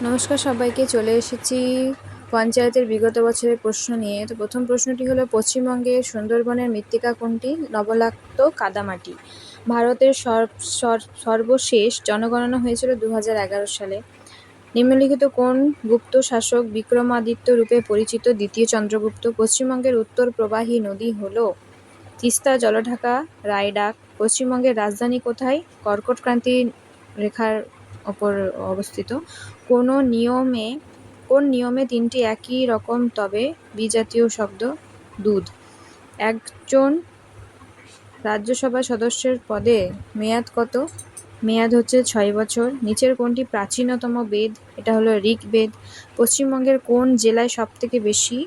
নমস্কার সবাইকে, চলে এসেছি পঞ্চায়েতের বিগত বছরের প্রশ্ন নিয়ে। তো প্রথম প্রশ্নটি হলো, পশ্চিমবঙ্গের সুন্দরবনের মৃত্তিকা কোনটি? লবণাক্ত কাদামাটি। ভারতের সর্বশেষ জনগণনা হয়েছিল 2011 সালে। নিম্নলিখিত কোন গুপ্ত শাসক বিক্রমাদিত্য রূপে পরিচিত? দ্বিতীয় চন্দ্রগুপ্ত। পশ্চিমবঙ্গের উত্তর প্রবাহী নদী হলো তিস্তা, জলঢাকা, রায়ডাক। পশ্চিমবঙ্গের রাজধানী কোথায়? কর্কটক্রান্তি রেখার ওপর অবস্থিত। কোন নিয়মে তিনটি একই রকম তবে বিজাতীয় শব্দ? দুধ। একজন রাজ্যসভা সদস্যের পদে মেয়াদ কত? মেয়াদ হচ্ছে 6 বছর। নিচের কোনটি প্রাচীনতম বেদ? এটা হলো ঋগ্বেদ। পশ্চিমবঙ্গের কোন জেলায় সবথেকে বেশি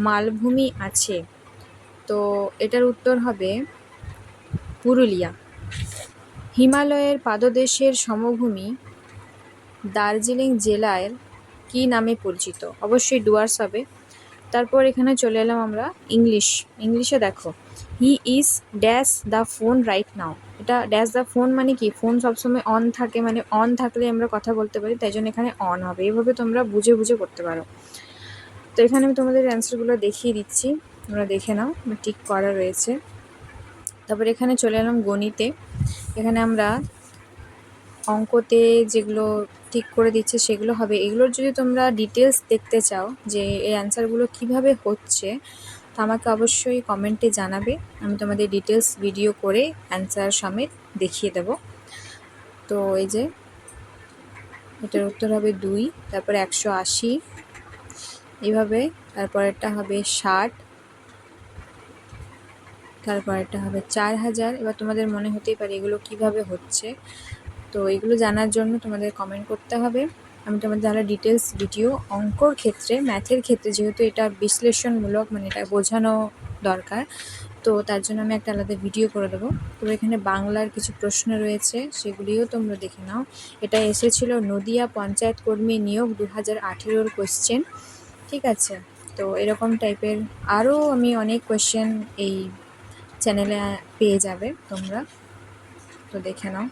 মালভূমি আছে? তো এটার উত্তর হবে পুরুলিয়া। হিমালয়ের পাদদেশের সমভূমি দার্জিলিং জেলার কী নামে পরিচিত? অবশ্যই ডুয়ার্স হবে। তারপর এখানে চলে এলাম আমরা ইংলিশে দেখো, he is dash the phone right now. এটা ড্যাশ দ্য ফোন মানে কি? ফোন সবসময় অন থাকে, মানে অন থাকলে আমরা কথা বলতে পারি, তাই জন্য এখানে অন হবে। এইভাবে তোমরা বুঝে বুঝে করতে পারো। তো এখানে আমি তোমাদের অ্যান্সারগুলো দেখিয়ে দিচ্ছি, তোমরা দেখে নাও, টিক করা রয়েছে। তারপর এখানে চলে এলাম গণিতে। এখানে আমরা অঙ্কতে যেগুলো ঠিক করে দিচ্ছে সেগুলো হবে। এগুলোর যদি তোমরা ডিটেলস দেখতে চাও যে এই অ্যান্সারগুলো কিভাবে হচ্ছে, তো আমাকে অবশ্যই কমেন্টে জানাবে। আমি তোমাদের ডিটেলস ভিডিও করে অ্যান্সার সমেত দেখিয়ে দেব। তো এই যে এটার উত্তর হবে 2, তারপরে 180, এইভাবে। তারপরেরটা হবে 60, তারপরেরটা হবে 4000। এবার তোমাদের মনে হতেই পারে এগুলো কিভাবে হচ্ছে। তো এগুলো জানার জন্য তোমাদের কমেন্ট করতে হবে। আমি তোমাদের তাহলে ডিটেলস ভিডিও অঙ্কর ক্ষেত্রে, ম্যাথের ক্ষেত্রে, যেহেতু এটা বিশ্লেষণমূলক, মানে এটা বোঝানো দরকার, তো তার জন্য আমি একটা আলাদা ভিডিও করে দেবো। তো এখানে বাংলার কিছু প্রশ্ন রয়েছে, সেগুলিও তোমরা দেখে নাও। এটা এসেছিল নদিয়া পঞ্চায়েত কর্মী নিয়োগ 2018 কোয়েশ্চেন, ঠিক আছে? তো এরকম টাইপের আরও আমি অনেক কোয়েশ্চেন এই চ্যানেলে পেয়ে যাবে তোমরা, তো দেখে নাও।